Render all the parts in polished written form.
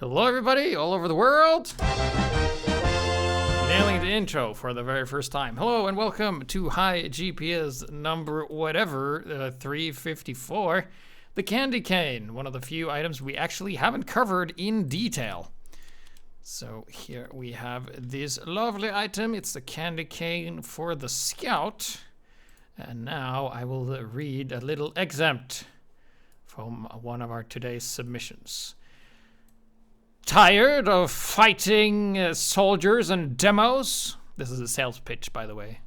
Hello everybody all over the world. Nailing the intro for the very first time. Hello and welcome to HiGPS number whatever, 354. The candy cane, one of the few items we actually haven't covered in detail. So here we have this lovely item. It's the candy cane for the scout. And now I will read a little exempt from one of our today's submissions. Tired of fighting soldiers and demos? This is a sales pitch, by the way.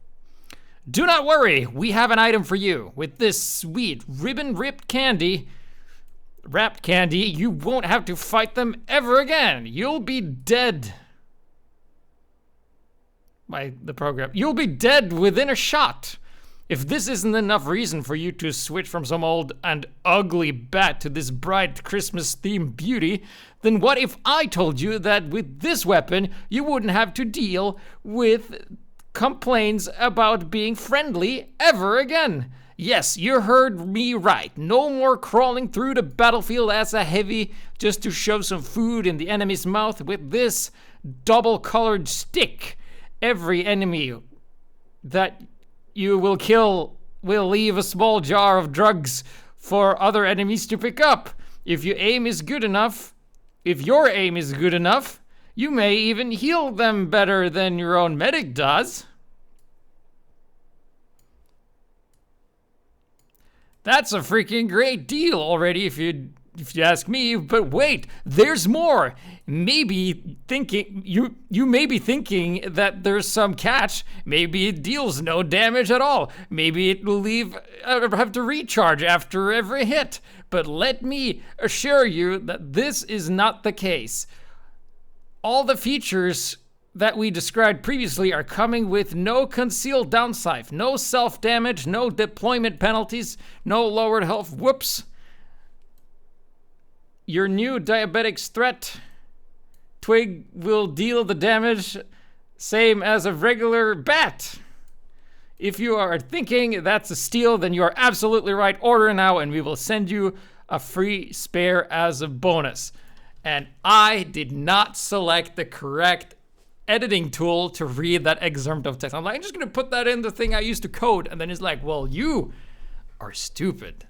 Do not worry, we have an item for you. With this sweet ribbon-wrapped candy, you won't have to fight them ever again. You'll be dead. By the program. You'll be dead within a shot. If this isn't enough reason for you to switch from some old and ugly bat to this bright Christmas-themed beauty, then what if I told you that with this weapon, you wouldn't have to deal with complaints about being friendly ever again? Yes, you heard me right. No more crawling through the battlefield as a heavy just to shove some food in the enemy's mouth. With this double-colored stick, every enemy that you will kill will leave a small jar of drugs for other enemies to pick up. If your aim is good enough, you may even heal them better than your own medic does. That's a freaking great deal already if you ask me, but wait, there's more. You may be thinking that there's some catch. Maybe it deals no damage at all. Maybe it will have to recharge after every hit. But let me assure you that this is not the case. All the features that we described previously are coming with no concealed downside, no self-damage, no deployment penalties, no lowered health. Whoops. Your new diabetics threat twig will deal the damage same as a regular bat. If you are thinking that's a steal, then you are absolutely right. Order now and we will send you a free spare as a bonus. And I did not select the correct editing tool to read that excerpt of text. I'm like, I'm just gonna put that in the thing I used to code. And then it's like, well, you are stupid.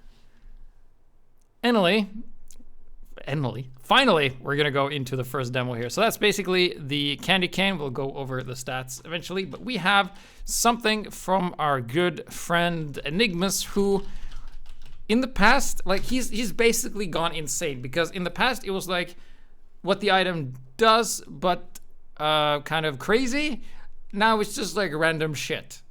Finally, we're gonna go into the first demo here. So that's basically the candy cane. We'll go over the stats eventually, but we have something from our good friend Enigmas, who in the past, like he's basically gone insane, because in the past it was like what the item does, but kind of crazy. Now it's just like random shit,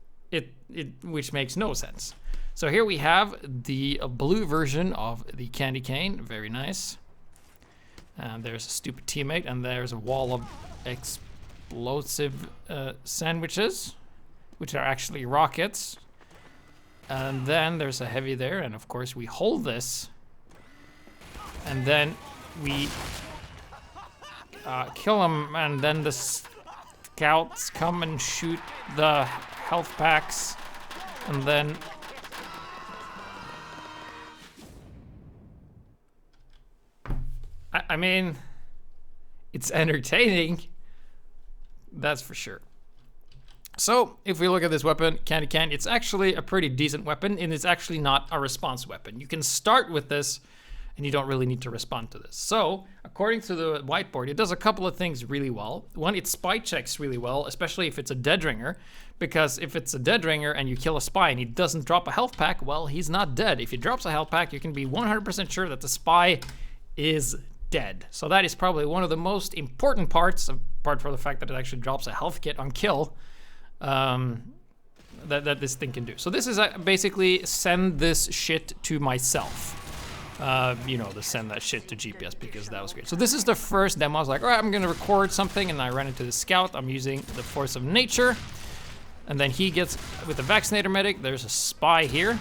which makes no sense. So here we have the blue version of the candy cane, very nice. And there's a stupid teammate, and there's a wall of explosive sandwiches, which are actually rockets. And then there's a heavy there, and of course we hold this. And then we kill him, and then the scouts come and shoot the health packs. And then I mean, it's entertaining, that's for sure. So if we look at this weapon, candy cane, it's actually a pretty decent weapon, and it's actually not a response weapon. You can start with this and you don't really need to respond to this. So according to the whiteboard, it does a couple of things really well. One, it spy checks really well, especially if it's a dead ringer, because if it's a dead ringer and you kill a spy and he doesn't drop a health pack, well, he's not dead. If he drops a health pack, you can be 100% sure that the spy is dead. So that is probably one of the most important parts, apart from the fact that it actually drops a health kit on kill, that this thing can do. So this is basically send this shit to myself. To send that shit to GPS, because that was great. So this is the first demo. I was like, all right, I'm gonna record something, and I ran into the scout. I'm using the force of nature. And then he gets, with the vaccinator medic, there's a spy here.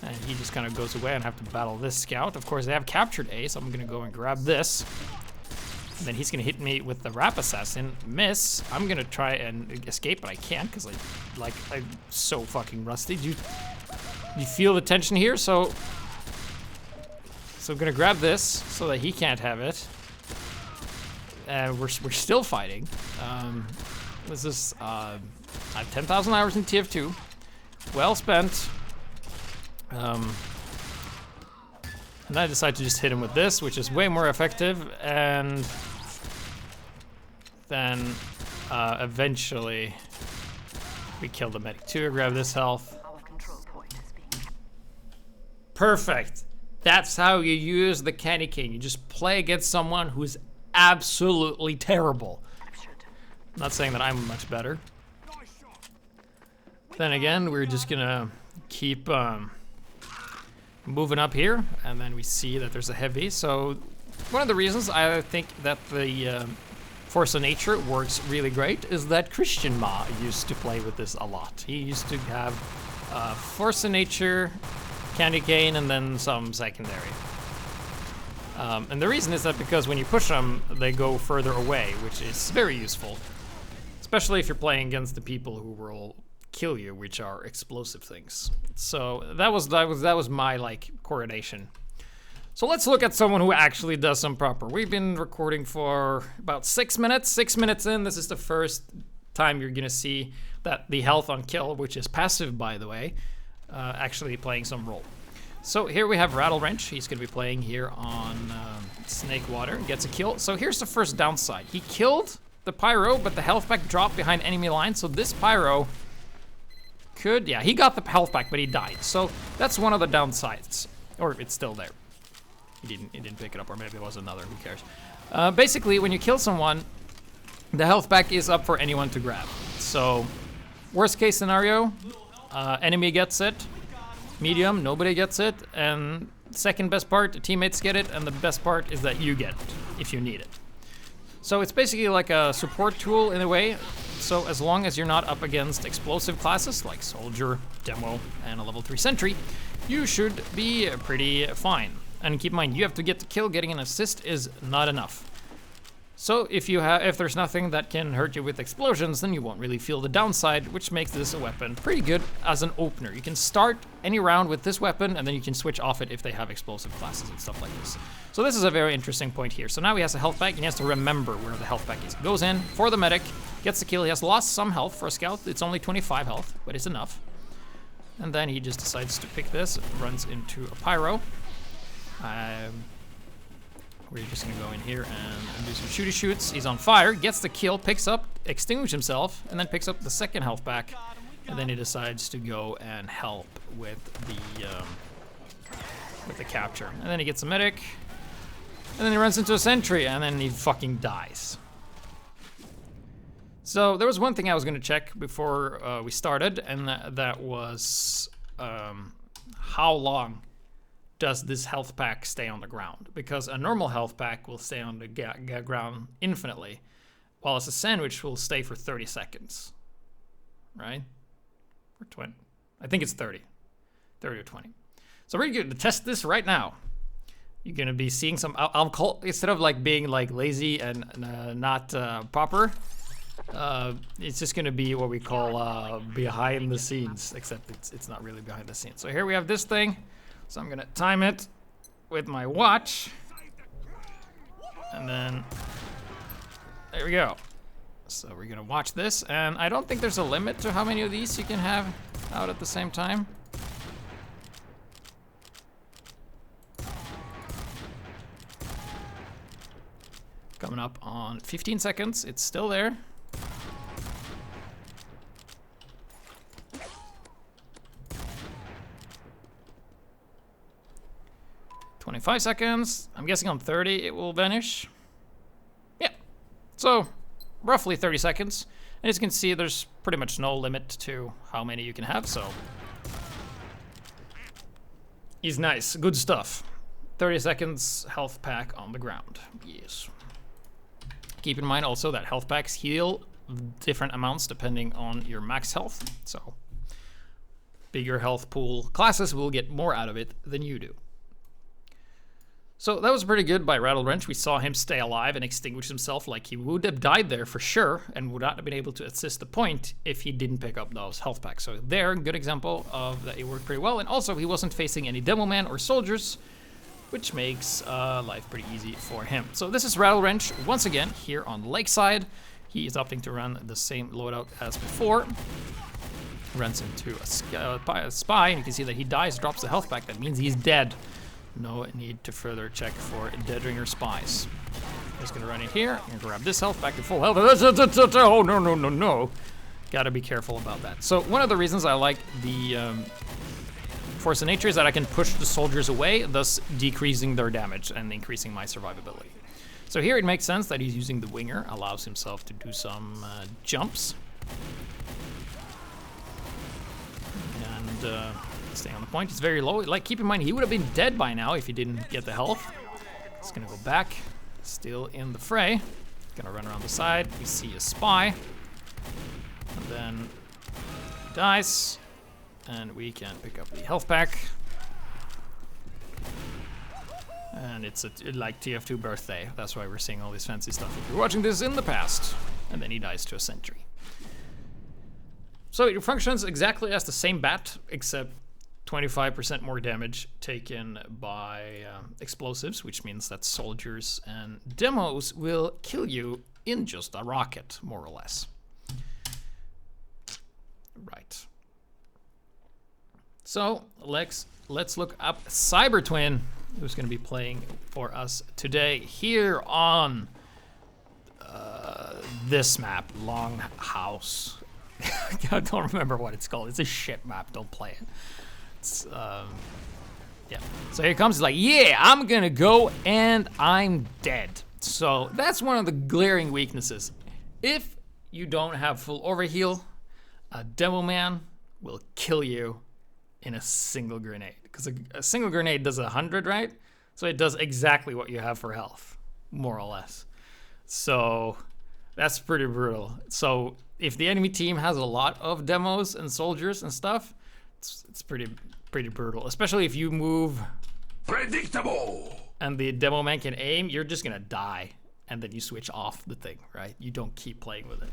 And he just kind of goes away, and I have to battle this scout. Of course, they have captured A, so I'm gonna go and grab this. And then he's gonna hit me with the rap assassin. Miss. I'm gonna try and escape, but I can't, because I'm so fucking rusty. Do you feel the tension here? So So I'm gonna grab this so that he can't have it. We're still fighting. This is I have 10,000 hours in TF2. Well spent. And I decide to just hit him with this, which is way more effective, and then eventually we kill the medic too. Grab this health. Perfect. That's how you use the candy cane. You just play against someone who's absolutely terrible. I'm not saying that I'm much better. Then again, we're just gonna keep moving up here, and then we see that there's a heavy. So one of the reasons I think that the Force of Nature works really great is that Christian Ma used to play with this a lot. He used to have Force of Nature, candy cane, and then some secondary. And the reason is that because when you push them, they go further away, which is very useful. Especially if you're playing against the people who will kill you, which are explosive things. So that was my like coordination. So let's look at someone who actually does some proper. We've been recording for about 6 minutes. 6 minutes in, this is the first time you're gonna see that the health on kill, which is passive by the way, actually playing some role. So here we have Rattle Wrench. He's gonna be playing here on Snake Water. Gets a kill. So here's the first downside. He killed the Pyro, but the health pack dropped behind enemy line. So this Pyro could, yeah, he got the health pack, but he died. So that's one of the downsides. Or it's still there. He didn't pick it up, or maybe it was another, who cares. Basically, when you kill someone, the health pack is up for anyone to grab. So worst case scenario, enemy gets it. Medium, nobody gets it. And second best part, the teammates get it. And the best part is that you get it, if you need it. So it's basically like a support tool in a way. So as long as you're not up against explosive classes like Soldier, Demo, and a level 3 Sentry, you should be pretty fine. And keep in mind, you have to get the kill. Getting an assist is not enough. So if there's nothing that can hurt you with explosions, then you won't really feel the downside, which makes this a weapon pretty good as an opener. You can start any round with this weapon, and then you can switch off it if they have explosive classes and stuff like this. So this is a very interesting point here. So now he has a health pack, and he has to remember where the health pack is. Goes in for the medic, gets the kill. He has lost some health for a scout. It's only 25 health, but it's enough. And then he just decides to pick this, runs into a Pyro. We're just gonna go in here and do some shooty shoots. He's on fire, gets the kill, picks up, extinguishes himself, and then picks up the second health pack. And then he decides to go and help with the capture. And then he gets a medic, and then he runs into a sentry, and then he fucking dies. So there was one thing I was gonna check before we started, and that was how long does this health pack stay on the ground? Because a normal health pack will stay on the ground infinitely, while a sandwich will stay for 30 seconds, right? Or 20, I think it's 30 or 20. So we're going to test this right now. You're gonna be seeing some, I'll call, instead of like being like lazy and not proper, it's just gonna be what we call behind the scenes, except it's not really behind the scenes. So here we have this thing. So I'm gonna time it with my watch. And then, there we go. So we're gonna watch this, and I don't think there's a limit to how many of these you can have out at the same time. Coming up on 15 seconds, it's still there. 25 seconds. I'm guessing on 30 it will vanish. Yeah, so roughly 30 seconds. And as you can see, there's pretty much no limit to how many you can have, so he's nice, good stuff. 30 seconds, health pack on the ground, yes. Keep in mind also that health packs heal different amounts depending on your max health, so bigger health pool classes will get more out of it than you do. So that was pretty good by Rattle Wrench. We saw him stay alive and extinguish himself, like he would have died there for sure and would not have been able to assist the point if he didn't pick up those health packs. So there, good example of that it worked pretty well. And also he wasn't facing any demo man or soldiers, which makes life pretty easy for him. So this is Rattle Wrench once again here on Lakeside. He is opting to run the same loadout as before. Runs into a spy, and you can see that he dies, drops the health back. That means he's dead. No need to further check for dead ringer spies. Just gonna run in here and grab this health back to full health. Oh, no, no, no, no. Gotta be careful about that. So one of the reasons I like the Force of Nature is that I can push the soldiers away, thus decreasing their damage and increasing my survivability. So here it makes sense that he's using the winger, allows himself to do some jumps. And staying on the point, he's very low. Like, keep in mind, he would have been dead by now if he didn't get the health. He's gonna go back, still in the fray. Gonna run around the side, we see a spy. And then he dies, and we can pick up the health pack. And it's like TF2 birthday. That's why we're seeing all this fancy stuff. If you're watching this in the past, and then he dies to a sentry. So it functions exactly as the same bat, except 25% more damage taken by explosives, which means that soldiers and demos will kill you in just a rocket, more or less. Right. So let's look up Cyber Twin, who's going to be playing for us today here on this map, Longhouse. I don't remember what it's called. It's a shit map. Don't play it. It's, yeah. So here comes, like, yeah, I'm gonna go and I'm dead. So that's one of the glaring weaknesses. If you don't have full overheal, a demo man will kill you in a single grenade. Because a single grenade does 100, right? So it does exactly what you have for health, more or less. So that's pretty brutal. So if the enemy team has a lot of demos and soldiers and stuff, it's pretty brutal. Especially if you move predictable and the demo man can aim, you're just gonna die, and then you switch off the thing, right? You don't keep playing with it.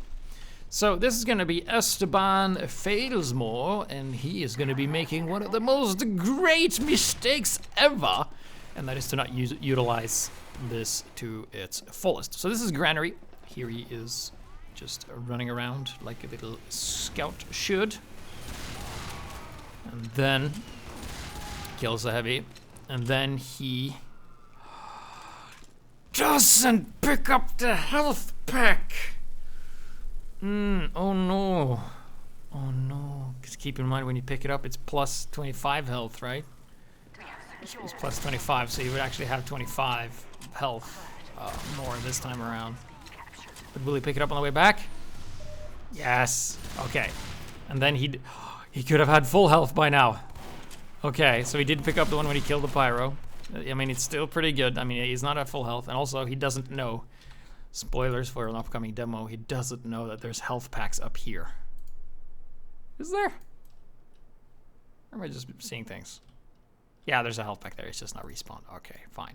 So this is gonna be Esteban Failsmore, and he is gonna be making one of the most great mistakes ever, and that is to not utilize this to its fullest. So this is Granary. Here he is, just running around like a little scout should. And then kills the heavy. And then he doesn't pick up the health pack. Oh no. Oh no. Because keep in mind when you pick it up, it's plus 25 health, right? It's plus 25, so you would actually have 25 health more this time around. But will he pick it up on the way back? Yes. Okay. And then he could have had full health by now. Okay, so he did pick up the one when he killed the pyro. I mean, it's still pretty good. I mean, he's not at full health. And also, he doesn't know. Spoilers for an upcoming demo. He doesn't know that there's health packs up here. Is there? Or am I just seeing things? Yeah, there's a health pack there. It's just not respawned. Okay, fine.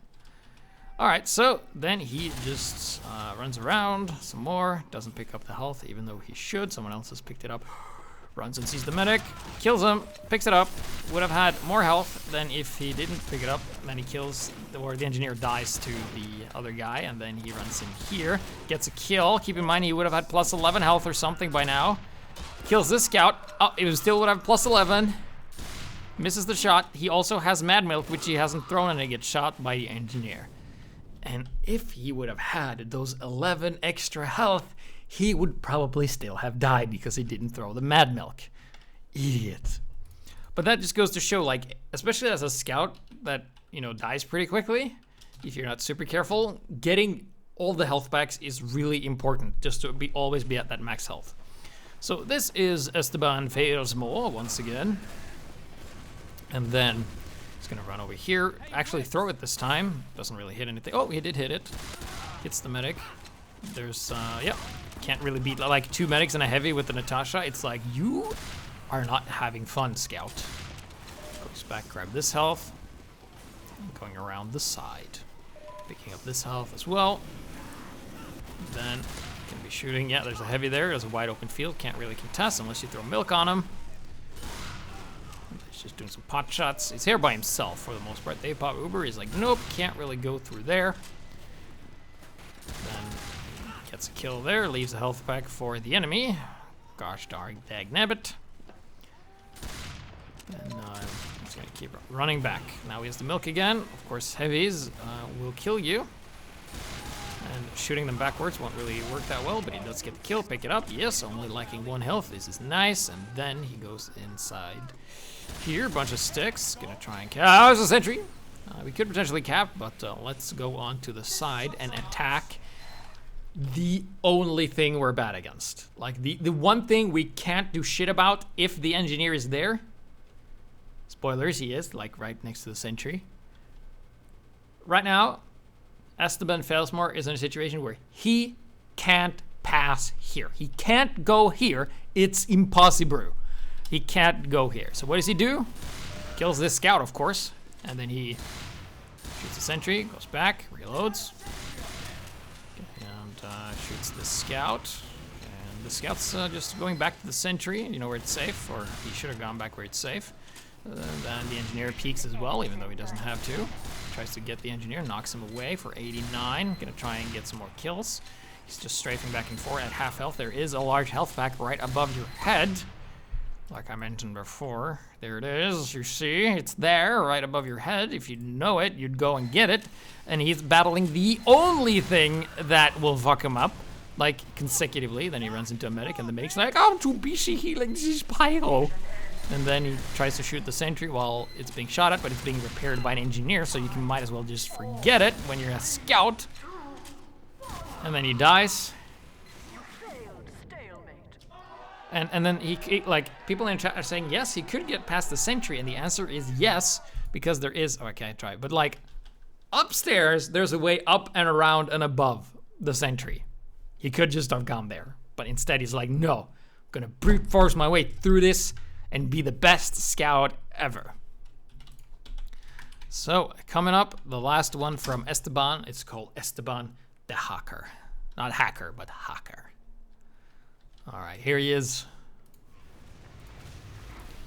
Alright, so then he just runs around some more. Doesn't pick up the health, even though he should. Someone else has picked it up. Runs and sees the medic. Kills him. Picks it up. Would have had more health than if he didn't pick it up. Then he kills, or the engineer dies to the other guy. And then he runs in here. Gets a kill. Keep in mind he would have had plus 11 health or something by now. Kills this scout. Oh, it still would have plus 11. Misses the shot. He also has Mad Milk, which he hasn't thrown, and he gets shot by the engineer. And if he would have had those 11 extra health, he would probably still have died because he didn't throw the Mad Milk. Idiot. But that just goes to show, like, especially as a scout that, you know, dies pretty quickly, if you're not super careful, getting all the health packs is really important, just to always be at that max health. So this is Esteban Failsmore once again. And then he's gonna run over here, actually throw it this time. Doesn't really hit anything. Oh, he did hit it. Hits the medic. There's, yep. Can't really beat, like, 2 medics and a heavy with the Natasha. It's like, you are not having fun, Scout. Goes back, grab this health. And going around the side. Picking up this health as well. Then, can be shooting. Yeah, there's a heavy there. There's a wide open field. Can't really contest unless you throw milk on him. He's just doing some pot shots. He's here by himself for the most part. They pop Uber. He's like, nope, can't really go through there. Then gets a kill there. Leaves a health pack for the enemy. Gosh darn dagnabbit. And he's gonna keep running back. Now he has the milk again. Of course, heavies will kill you. And shooting them backwards won't really work that well, but he does get the kill. Pick it up. Yes, only lacking 1 health. This is nice. And then he goes inside here. Bunch of sticks. Gonna try and cap. Oh, there's a sentry. We could potentially cap, but let's go on to the side and attack the only thing we're bad against. Like, the one thing we can't do shit about if the engineer is there. Spoilers, he is, like, right next to the sentry. Right now, Esteban Failsmore is in a situation where he can't pass here. He can't go here. It's impossible. He can't go here. So what does he do? Kills this scout, of course. And then he shoots the sentry, goes back, reloads. And shoots the scout. And the scout's just going back to the sentry, you know, where it's safe. Or he should have gone back where it's safe. Then the engineer peeks as well, even though he doesn't have to. Tries to get the engineer, knocks him away for 89. Gonna try and get some more kills. He's just strafing back and forth at half health. There is a large health pack right above your head. Like I mentioned before. There it is, you see, it's there right above your head. If you know it, you'd go and get it. And he's battling the only thing that will fuck him up, like consecutively. Then he runs into a medic and the medic's like, I'm too busy healing this pyro. And then he tries to shoot the sentry while it's being shot at, but it's being repaired by an engineer, so you might as well just forget it when you're a scout. And then he dies. And then he like, people in chat are saying, yes, he could get past the sentry, and the answer is yes, because there is, oh, okay, I tried, but like, upstairs, there's a way up and around and above the sentry. He could just have gone there, but instead he's like, no, I'm gonna brute force my way through this and be the best scout ever. So, coming up, the last one from Esteban. It's called Esteban the Hacker. Not hacker, but hacker. All right, here he is.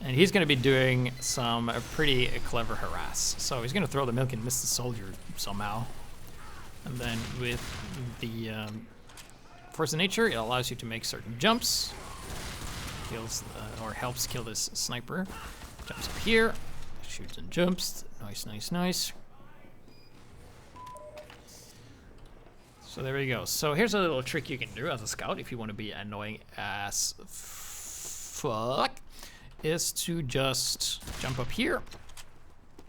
And he's gonna be doing some pretty clever harass. So he's gonna throw the milk and miss the soldier somehow. And then with the Force of Nature, it allows you to make certain jumps. Kills or helps kill this sniper. Jumps up here, shoots and jumps. Nice, nice, nice. So there we go. So here's a little trick you can do as a scout if you want to be annoying as fuck. Is to just jump up here.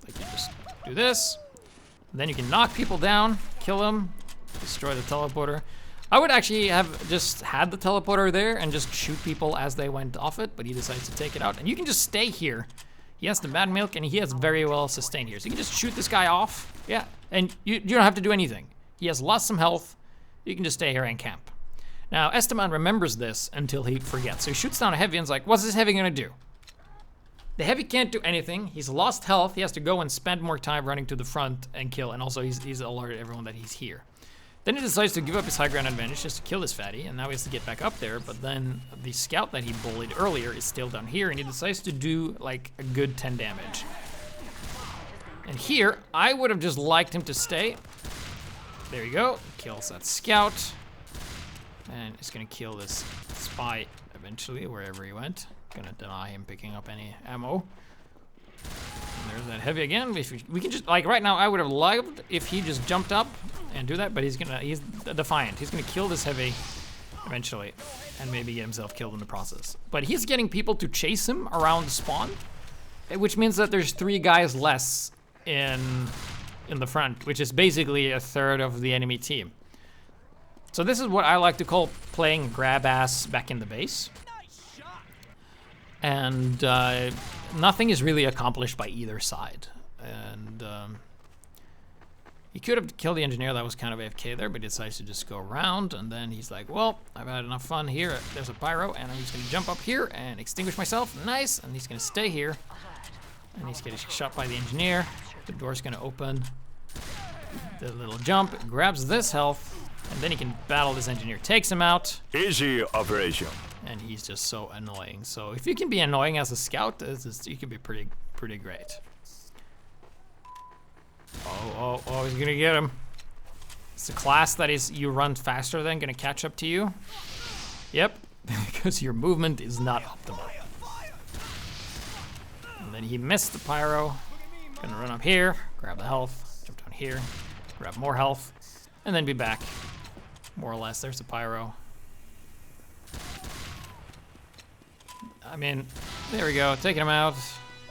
Like you just do this. Then you can knock people down, kill them, destroy the teleporter. I would actually have just had the teleporter there and just shoot people as they went off it, but he decides to take it out. And you can just stay here. He has the bad milk and he has very well sustained here. So you can just shoot this guy off. Yeah, and you don't have to do anything. He has lost some health. You can just stay here and camp. Now, Esteban remembers this until he forgets. So he shoots down a heavy and is like, what's this heavy gonna do? The heavy can't do anything. He's lost health. He has to go and spend more time running to the front and kill. And also he's alerted everyone that he's here. Then he decides to give up his high ground advantage just to kill this fatty, and now he has to get back up there, but then the scout that he bullied earlier is still down here, and he decides to do like a good 10 damage. And here, I would have just liked him to stay. There you go, kills that scout. And he's gonna kill this spy eventually, wherever he went. Gonna deny him picking up any ammo. And there's that heavy again. We can just, like right now, I would have loved if he just jumped up and do that, but he's defiant. He's gonna kill this heavy eventually, and maybe get himself killed in the process. But he's getting people to chase him around the spawn, which means that there's 3 guys less in the front, which is basically a third of the enemy team. So this is what I like to call playing grab ass back in the base. And nothing is really accomplished by either side. And he could have killed the engineer, that was kind of AFK there, but he decides to just go around, and then he's like, well, I've had enough fun here. There's a pyro, and I'm just gonna jump up here and extinguish myself. Nice, and he's gonna stay here. And he's getting shot by the engineer. The door's gonna open. The little jump, grabs this health, and then he can battle this engineer. Takes him out. Easy operation. And he's just so annoying. So if you can be annoying as a scout, you can be pretty pretty great. Oh, he's gonna get him. It's a class that is you run faster than, gonna catch up to you. Yep, because your movement is not optimal. And then he missed the pyro. Gonna run up here, grab the health, jump down here, grab more health, and then be back. More or less, there's the pyro. I mean, there we go, taking him out,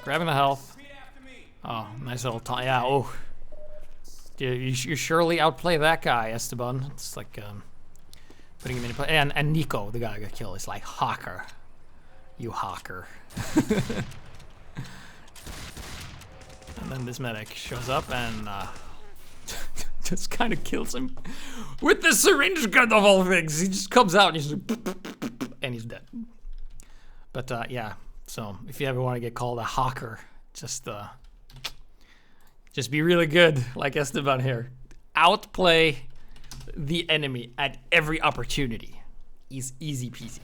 grabbing the health. Oh, nice little time, yeah, oh. You surely outplay that guy, Esteban. It's like putting him in play. And Nico, the guy who got killed, is like, hawker. You hawker. And then this medic shows up and just kind of kills him with the syringe gun of all things. He just comes out and he's like, and he's dead. But yeah, so if you ever want to get called a hawker, just be really good, like Esteban here. Outplay the enemy at every opportunity. Easy peasy.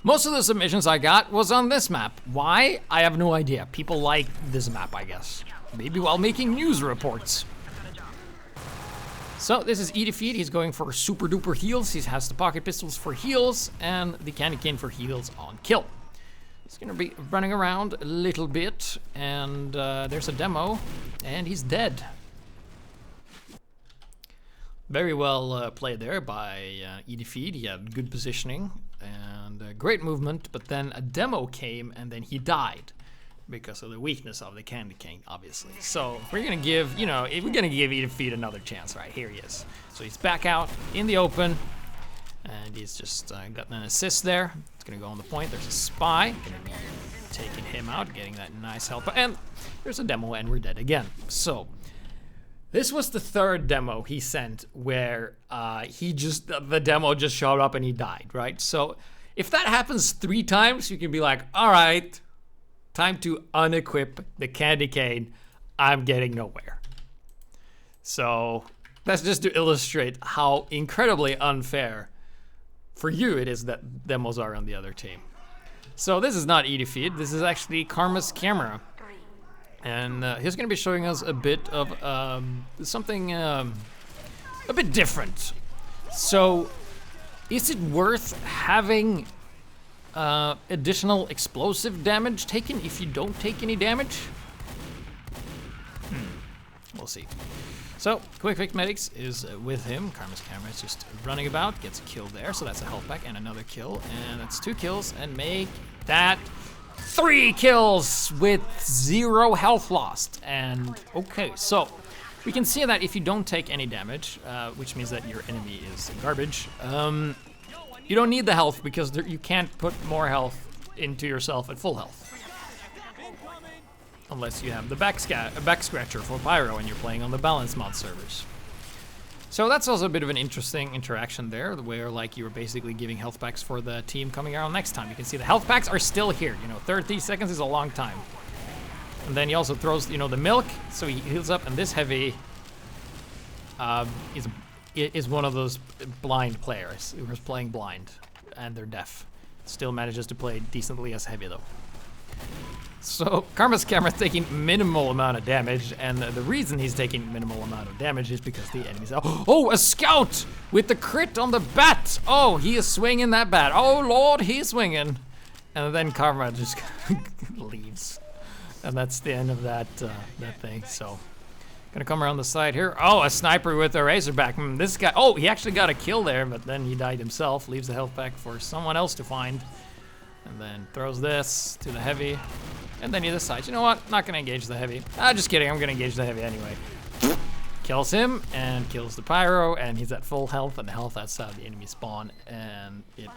Most of the submissions I got was on this map. Why? I have no idea. People like this map, I guess. Maybe while making news reports. So this is E-Defeat. He's going for super duper heals. He has the pocket pistols for heals and the candy cane for heals on kill. He's gonna be running around a little bit, and there's a demo, and he's dead. Very well played there by E-Defeat. He had good positioning and great movement, but then a demo came, and then he died because of the weakness of the candy cane, obviously. So we're gonna give, we're gonna give E-Defeat another chance. Right, here he is. So he's back out in the open. And he's just gotten an assist there. It's gonna go on the point. There's a spy. Gonna be taking him out, getting that nice help. And there's a demo, and we're dead again. So this was the third demo he sent where the demo just showed up and he died, right? So if that happens 3 times, you can be like, all right, time to unequip the candy cane. I'm getting nowhere. So that's just to illustrate how incredibly unfair for you it is that demos are on the other team. So this is not E-Defeat, this is actually Karma's camera. And he's gonna be showing us a bit of something a bit different. So is it worth having additional explosive damage taken if you don't take any damage? We'll see. So, Quick Fix Medics is with him. Karma's camera is just running about, gets a kill there, so that's a health pack and another kill, and that's 2 kills, and make that 3 kills with 0 health lost. And okay, so we can see that if you don't take any damage, which means that your enemy is garbage, you don't need the health because you can't put more health into yourself at full health. Unless you have the back scratcher for Pyro and you're playing on the balance mod servers. So that's also a bit of an interesting interaction there, where like you were basically giving health packs for the team coming around next time. You can see the health packs are still here. 30 seconds is a long time. And then he also throws, the milk, so he heals up. And this heavy is one of those blind players who is playing blind, and they're deaf. Still manages to play decently as heavy though. So Karma's camera is taking minimal amount of damage, and the reason he's taking minimal amount of damage is because the enemies. Oh, a scout with the crit on the bat. Oh, he is swinging that bat. Oh Lord, he's swinging, and then Karma just leaves, and that's the end of that thing. So gonna come around the side here. Oh, a sniper with a razorback. This guy. Oh, he actually got a kill there, but then he died himself. Leaves the health pack for someone else to find. And then throws this to the heavy. And then he decides, you know what? Not gonna engage the heavy. Just kidding, I'm gonna engage the heavy anyway. Kills him and kills the Pyro, and he's at full health and health outside the enemy spawn, and it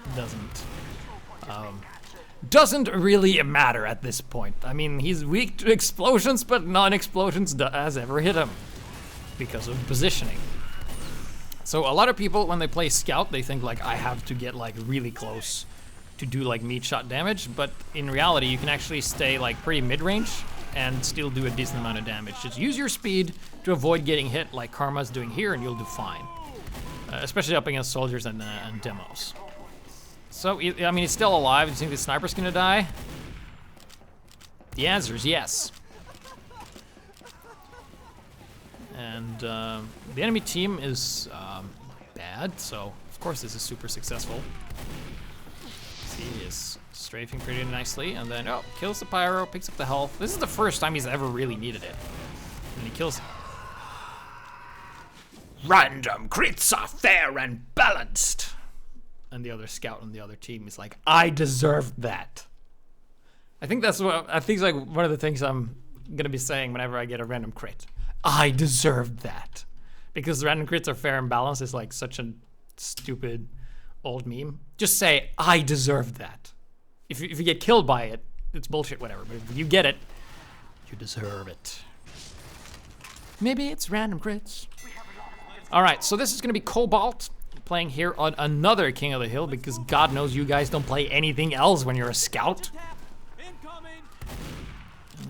doesn't really matter at this point. I mean, he's weak to explosions, but non-explosions has ever hit him because of positioning. So a lot of people, when they play Scout, they think like, I have to get like really close to do like meat shot damage, but in reality you can actually stay like pretty mid-range and still do a decent amount of damage. Just use your speed to avoid getting hit like Karma's doing here, and you'll do fine. Especially up against soldiers and demos. So, I mean, he's still alive. Do you think the sniper's gonna die? The answer is yes. And the enemy team is bad, so of course this is super successful. See, he is strafing pretty nicely, and then, oh, kills the pyro, picks up the health. This is the first time he's ever really needed it. And he kills. Random crits are fair and balanced. And the other scout on the other team is like, I deserve that. I think that's what, I think it's like one of the things I'm gonna be saying whenever I get a random crit. I deserve that. Because the random crits are fair and balanced is like such a stupid old meme. Just say, I deserve that. If you get killed by it, it's bullshit, whatever. But if you get it, you deserve it. Maybe it's random crits. All right, so this is gonna be Cobalt playing here on another King of the Hill, because God knows you guys don't play anything else when you're a scout.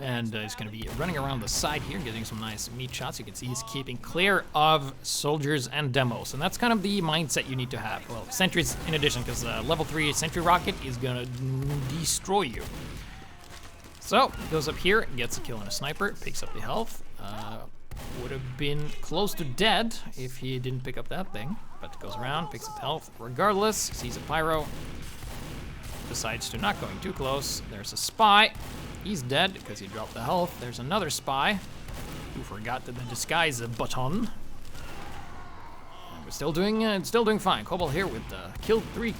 And he's gonna be running around the side here, getting some nice meat shots. You can see he's keeping clear of soldiers and demos, and that's kind of the mindset you need to have. Well, sentries in addition, because level 3 sentry rocket is gonna destroy you. So, goes up here, gets a kill on a sniper, picks up the health. Would have been close to dead if he didn't pick up that thing, but goes around, picks up health regardless, sees a pyro, decides to not going too close. There's a spy. He's dead because he dropped the health. There's another spy who forgot the disguise button. And we're still doing fine. Cobalt here with kill 3,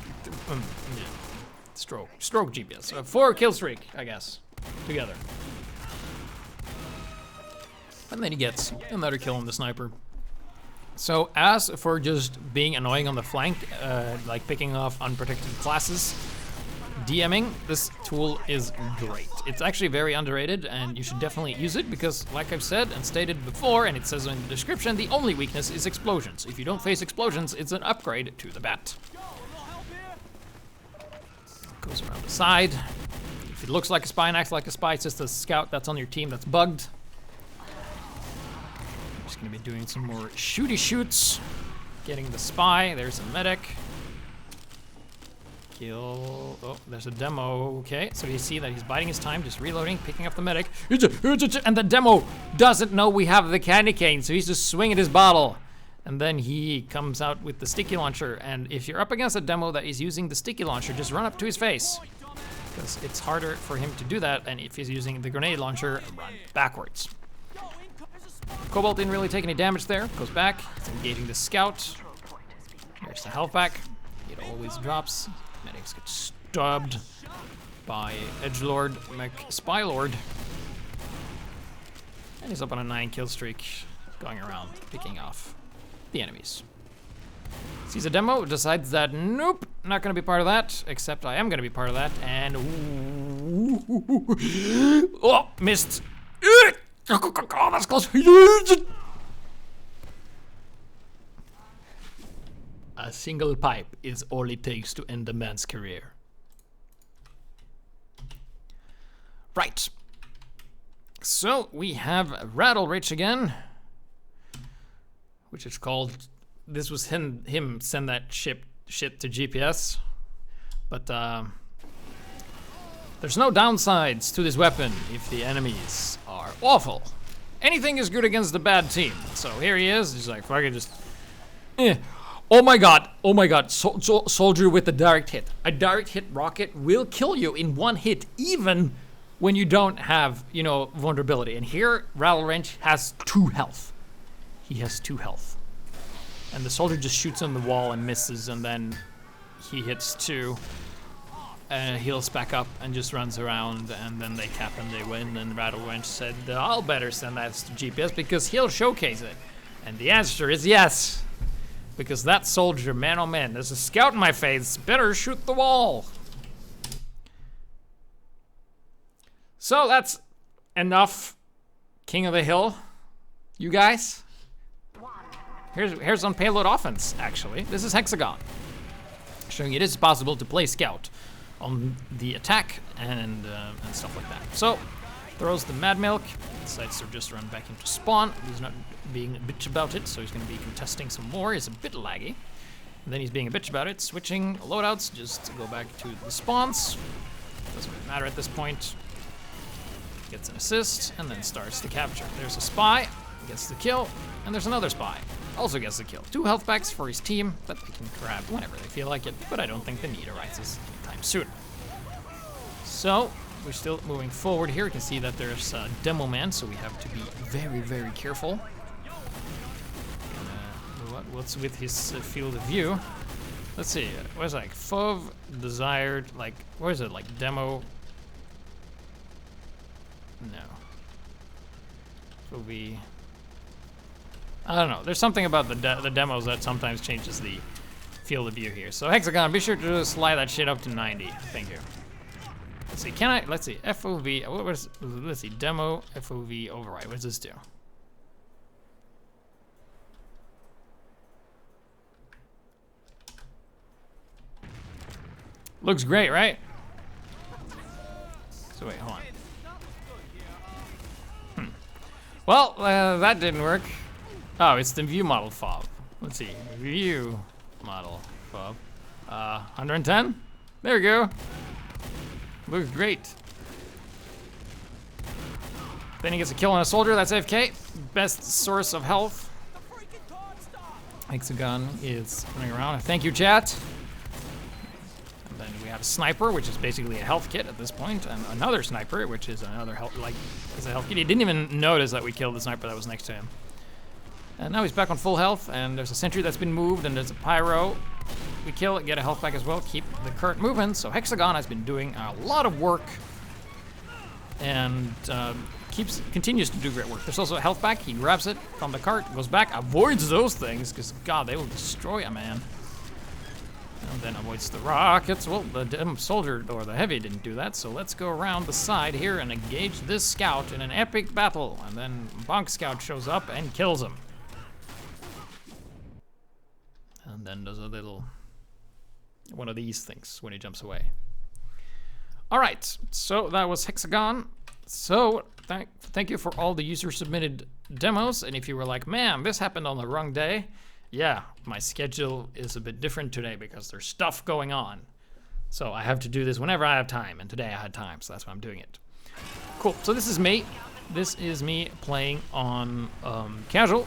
stroke GPS. 4 kill streak, I guess, together. And then he gets another kill on the sniper. So as for just being annoying on the flank, like picking off unprotected classes, DMing, this tool is great. It's actually very underrated, and you should definitely use it because, like I've said and stated before, and it says in the description, the only weakness is explosions. If you don't face explosions, it's an upgrade to the bat. Goes around the side. If it looks like a spy and acts like a spy, it's just a scout that's on your team that's bugged. Just gonna be doing some more shooty shoots. Getting the spy, there's a medic. Kill, oh, there's a demo, okay. So you see that he's biding his time, just reloading, picking up the medic. And the demo doesn't know we have the candy cane, so he's just swinging his bottle. And then he comes out with the sticky launcher, and if you're up against a demo that is using the sticky launcher, just run up to his face. Because it's harder for him to do that, and if he's using the grenade launcher, run backwards. Cobalt didn't really take any damage there, goes back, he's engaging the scout. There's the health back, it always drops. Medics get stubbed by Edgelord, Spylord. And he's up on a 9 kill streak, going around, picking off the enemies. Sees a demo, decides that, nope, not gonna be part of that, except I am gonna be part of that, and oh, missed. Oh, that's close. A single pipe is all it takes to end a man's career. Right. So we have Rattle Rich again, which is called. This was him send that shit to GPS, but there's no downsides to this weapon if the enemies are awful. Anything is good against the bad team. So here he is. He's like, fuck it, just. Oh my god, soldier with a direct hit. A direct hit rocket will kill you in one hit, even when you don't have, you know, vulnerability. And here, Rattle Wrench has 2 health. He has 2 health. And the soldier just shoots on the wall and misses, and then he hits 2. And heals back up and just runs around, and then they cap and they win. And Rattle Wrench said, I'll better send that to GPS because he'll showcase it. And the answer is yes. Because that soldier, man oh man, there's a scout in my face, better shoot the wall. So that's enough King of the Hill, you guys. Here's on Payload offense, actually. This is Hexagon, showing it is possible to play scout on the attack and stuff like that. So, throws the Mad Milk, decides to just run back into spawn. He's not being a bitch about it, so he's going to be contesting some more. He's a bit laggy. And then he's being a bitch about it, switching loadouts, just to go back to the spawns. Doesn't really matter at this point. gets an assist, and then starts the capture. There's a spy, gets the kill, and there's another spy, also gets the kill. 2 health packs for his team that they can grab whenever they feel like it, but I don't think the need arises anytime soon. So, we're still moving forward here. You can see that there's a demo man, so we have to be very, very careful. What's with his field of view? Let's see, what is it, like FOV, desired, like, what is it, like demo? No. FOV. I don't know, there's something about the demos that sometimes changes the field of view here. So Hexagon, be sure to slide that shit up to 90, thank you. Let's see, let's see, FOV, let's see, demo, FOV, override, what does this do? Looks great, right? So wait, hold on. Well, that didn't work. Oh, it's the view model fob. Let's see, view model fob. 110? There we go. Looks great. Then he gets a kill on a soldier, that's AFK. Best source of health. Hexagon is running around. Thank you, chat. Then we have a sniper, which is basically a health kit at this point, and another sniper, which is another health, like, is a health kit. He didn't even notice that we killed the sniper that was next to him. And now he's back on full health, and there's a sentry that's been moved, and there's a pyro. We kill it, get a health back as well, keep the cart moving. So Hexagon has been doing a lot of work, and continues to do great work. There's also a health pack. He grabs it from the cart, goes back, avoids those things, because God, they will destroy a man. And then avoids the rockets. Well, the soldier or the heavy didn't do that, so let's go around the side here and engage this scout in an epic battle. And then Bonk Scout shows up and kills him. And then does a little one of these things when he jumps away. All right, so that was Hexagon. So thank you for all the user submitted demos. And if you were like, man, this happened on the wrong day. Yeah, my schedule is a bit different today because there's stuff going on. So I have to do this whenever I have time, and today I had time, so that's why I'm doing it. Cool, so this is me. This is me playing on casual.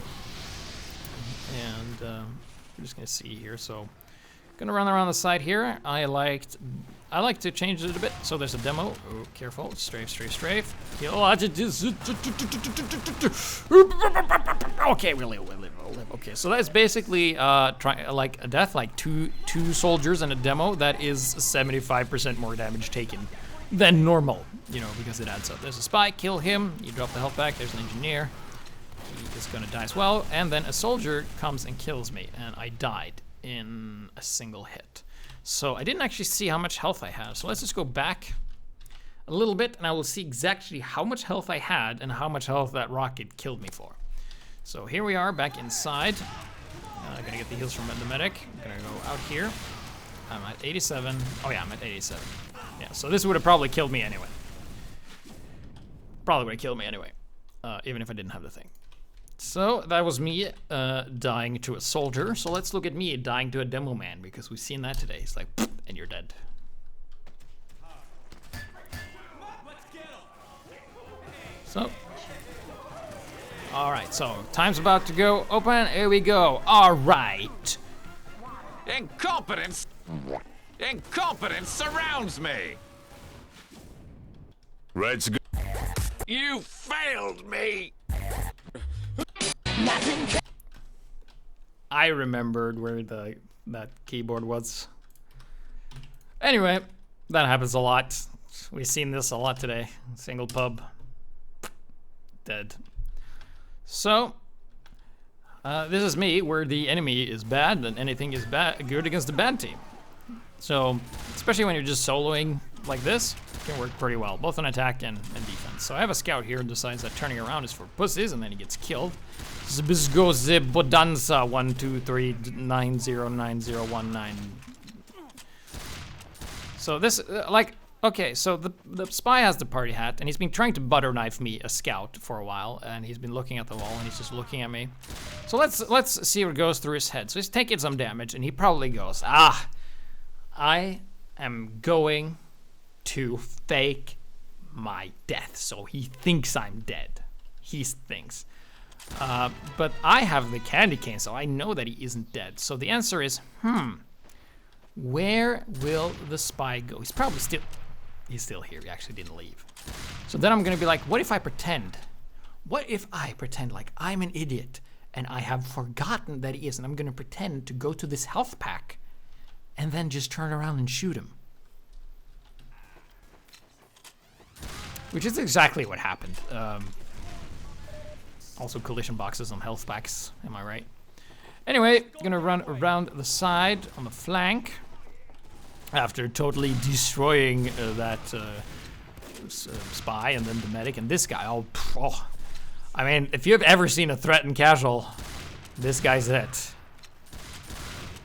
And I'm just gonna see here, so gonna run around the side here. I like to change it a bit. So there's a demo. Oh, careful. Strafe, strafe, strafe. Okay, we'll live. Okay, so that's basically like a death, like two soldiers in a demo. That is 75% more damage taken than normal, you know, because it adds up. There's a spy, kill him. You drop the health back. There's an engineer. He is gonna die as well. And then a soldier comes and kills me, and I died in a single hit. So I didn't actually see how much health I had. So let's just go back a little bit, and I will see exactly how much health I had and how much health that rocket killed me for. So here we are back inside. I'm gonna get the heals from the medic. I'm gonna go out here. I'm at 87. Oh yeah, I'm at 87. Yeah, so this would have probably killed me anyway. Probably would have killed me anyway, even if I didn't have the thing. So that was me dying to a soldier. So let's look at me dying to a demo man, because we've seen that today. It's like, and you're dead. So, all right, so time's about to go open. Here we go. All right. Incompetence surrounds me. Let's go. You failed me. I remembered where that keyboard was. Anyway, that happens a lot. We've seen this a lot today. Single pub. Dead. So, this is me, where the enemy is bad and anything is good against the bad team. So, especially when you're just soloing like this, it can work pretty well, both on attack and defense. So I have a scout here who decides that turning around is for pussies, and then he gets killed. Zbizgo Zibodanza 123909019. So this, okay, so the spy has the party hat, and he's been trying to butter knife me, a scout, for a while, and he's been looking at the wall, and he's just looking at me. So let's see what goes through his head. So he's taking some damage, and he probably goes, I am going to fake my death, so he thinks I'm dead. He thinks. But I have the candy cane, so I know that he isn't dead. So the answer is, where will the spy go? He's probably still, he's still here. He actually didn't leave. So then I'm gonna be like, what if I pretend? What if I pretend like I'm an idiot and I have forgotten that he is, and I'm gonna pretend to go to this health pack and then just turn around and shoot him. Which is exactly what happened. Also collision boxes on health packs, am I right? Anyway, gonna run around the side on the flank after totally destroying that spy and then the medic and this guy. Oh, I mean, if you've ever seen a threatened casual, this guy's it.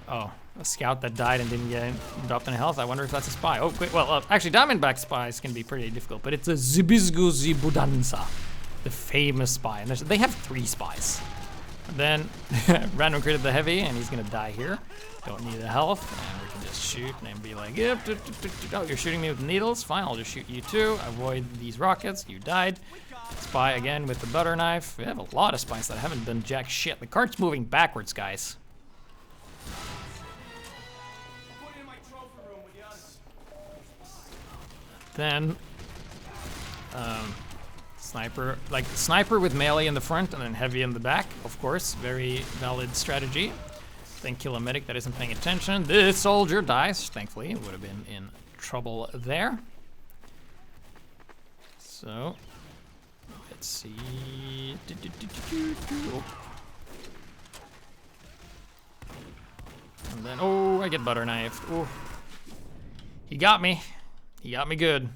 Oh, a scout that died and didn't get dropped in health. I wonder if that's a spy. Oh, quick. Well, actually, Diamondback spies can be pretty difficult, but it's a Zibizgu Zibudanza, the famous spy. And they have 3 spies. And then random crit the heavy, and he's gonna die here. Don't need the health, and we can just shoot and be like, yep. Oh, you're shooting me with needles. Fine, I'll just shoot you too. Avoid these rockets. You died. Spy again with the butter knife. We have a lot of spies that haven't done jack shit. The cart's moving backwards, guys. Then sniper with melee in the front and then heavy in the back, of course, very valid strategy. Then kill a medic that isn't paying attention. This soldier dies, thankfully. It would have been in trouble there. So let's see. And then, oh, I get butter knifed. Oh, he got me. He got me good.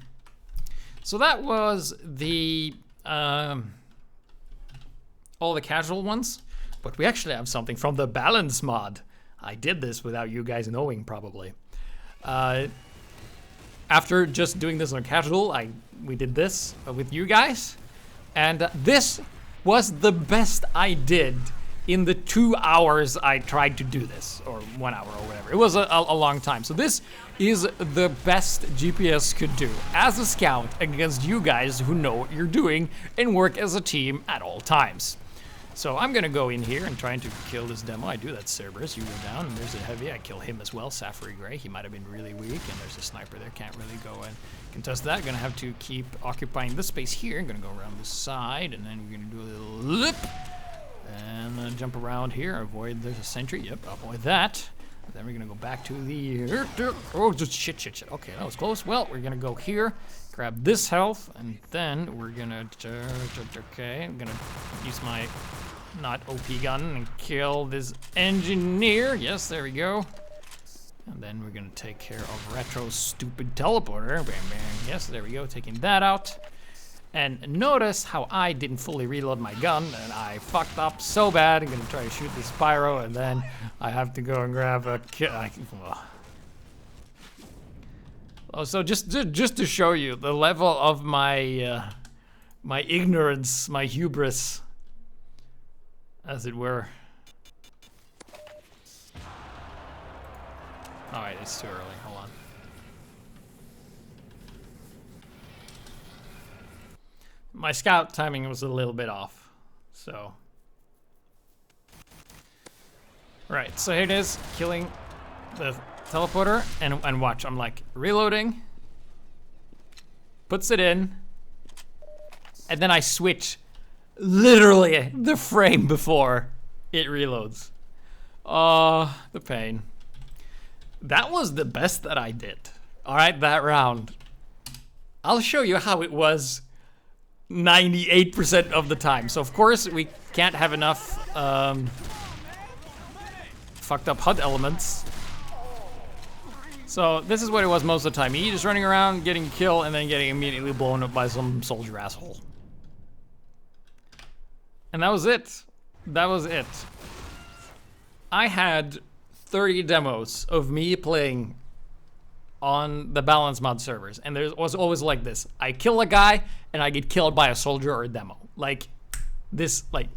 So that was the all the casual ones, but we actually have something from the balance mod. I did this without you guys knowing, probably. After just doing this on casual, we did this with you guys, and this was the best I did in the 2 hours I tried to do this, or 1 hour or whatever. It was a long time. So this is the best GPS could do as a scout against you guys who know what you're doing and work as a team at all times. So I'm gonna go in here and trying to kill this demo. I do that, Cerberus. You go down, and there's a heavy. I kill him as well, Safari Gray. He might have been really weak, and there's a sniper there. Can't really go and contest that. Gonna have to keep occupying this space here. I'm gonna go around the side, and then we're gonna do a little lip. And jump around here, avoid, there's a sentry, yep, avoid that. And then we're gonna go back to the, oh, just shit. Okay, that was close. Well, we're gonna go here, grab this health, and then we're gonna, okay, I'm gonna use my not OP gun and kill this engineer. Yes, there we go. And then we're gonna take care of Retro's stupid teleporter. Bam, bam. Yes, there we go, taking that out. And notice how I didn't fully reload my gun, and I fucked up so bad. I'm gonna try to shoot this pyro, and then I have to go and grab a Oh, so just to show you the level of my my ignorance, my hubris, as it were. All right, it's too early. Hold on. My scout timing was a little bit off, so. Right, so here it is, killing the teleporter, and watch, I'm like reloading, puts it in, and then I switch literally the frame before it reloads. Oh, the pain. That was the best that I did. All right, that round. I'll show you how it was 98% of the time. So of course we can't have enough fucked up HUD elements. So this is what it was most of the time. He just running around, getting killed, and then getting immediately blown up by some soldier asshole. And that was it. That was it. I had 30 demos of me playing on the balance mod servers, and there was always like this. I kill a guy, and I get killed by a soldier or a demo. Like, this, like,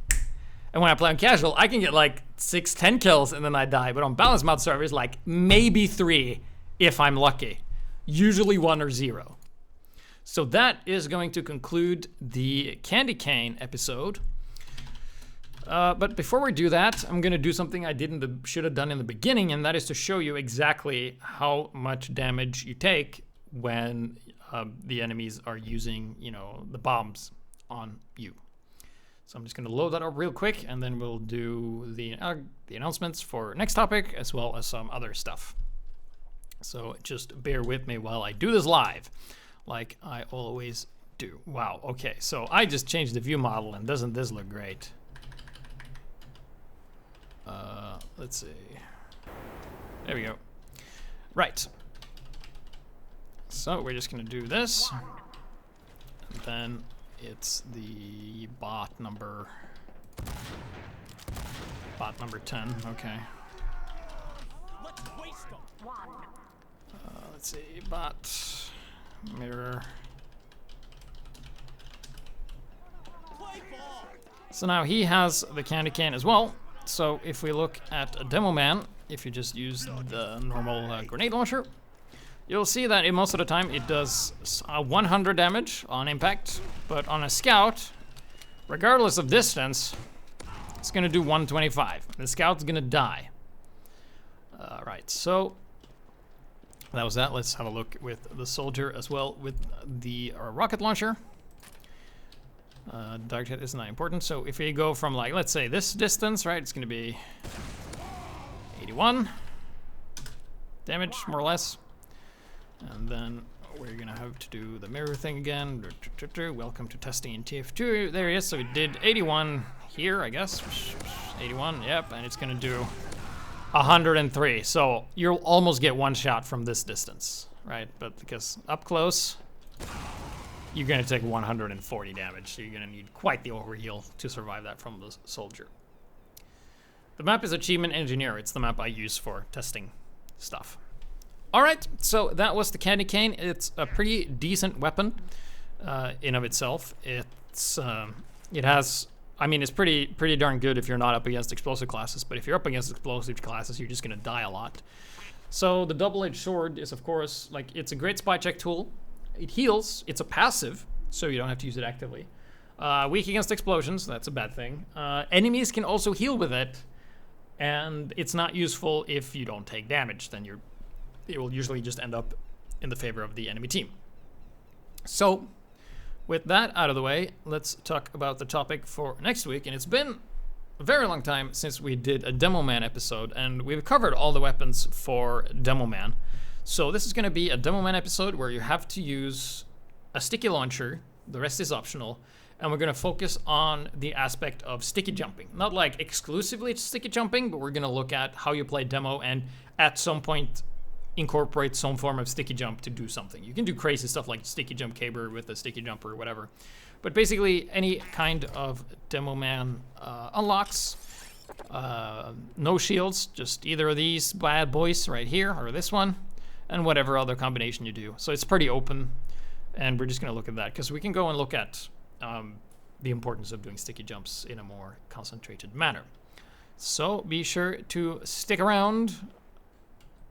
and when I play on casual, I can get like 6, 10 kills, and then I die. But on balance mod servers, like, maybe 3 if I'm lucky. Usually 1 or 0. So that is going to conclude the candy cane episode. But before we do that, I'm going to do something I should have done in the beginning, and that is to show you exactly how much damage you take when the enemies are using, the bombs on you. So I'm just going to load that up real quick, and then we'll do the announcements for next topic, as well as some other stuff. So just bear with me while I do this live, like I always do. Wow, okay, so I just changed the view model, and doesn't this look great? Let's see. There we go. Right. So we're just going to do this. And then it's the bot number 10. Okay. Let's see. Bot mirror. So now he has the candy cane as well. So if we look at a demo man, if you just use the normal grenade launcher, you'll see that most of the time it does 100 damage on impact, but on a scout, regardless of distance, it's going to do 125. The scout's going to die. Right, so that was that. Let's have a look with the soldier as well with the rocket launcher. Dark hit is not important, so if we go from, like, let's say this distance, right, it's going to be 81 damage, more or less. And then we're going to have to do the mirror thing again. Welcome to testing in TF2. There he is, so it did 81 here, I guess. 81, yep, and it's going to do 103. So you'll almost get one shot from this distance, right? But because up close, you're going to take 140 damage, so you're going to need quite the overheal to survive that from the soldier. The map is Achievement Engineer. It's the map I use for testing stuff. All right, so that was the candy cane. It's a pretty decent weapon in of itself. It's pretty darn good if you're not up against explosive classes, but if you're up against explosive classes, you're just going to die a lot. So the double-edged sword is, of course, it's a great spy check tool. It heals. It's a passive, so you don't have to use it actively. Weak against explosions. That's a bad thing. Enemies can also heal with it, and it's not useful if you don't take damage. Then it will usually just end up in the favor of the enemy team. So, with that out of the way, let's talk about the topic for next week. And it's been a very long time since we did a Demo Man episode, and we've covered all the weapons for Demo Man. So this is going to be a Demo Man episode where you have to use a sticky launcher. The rest is optional. And we're going to focus on the aspect of sticky jumping. Not like exclusively sticky jumping, but we're going to look at how you play demo and at some point incorporate some form of sticky jump to do something. You can do crazy stuff like sticky jump caber with a sticky jumper or whatever. But basically any kind of Demo Man unlocks. No shields, just either of these bad boys right here or this one. And whatever other combination you do. So it's pretty open, and we're just going to look at that, because we can go and look at the importance of doing sticky jumps in a more concentrated manner. So be sure to stick around.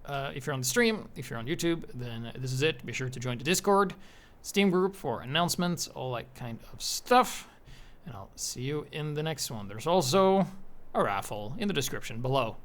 If you're on the stream, if you're on YouTube, then this is it. Be sure to join the Discord, Steam group for announcements, all that kind of stuff. And I'll see you in the next one. There's also a raffle in the description below.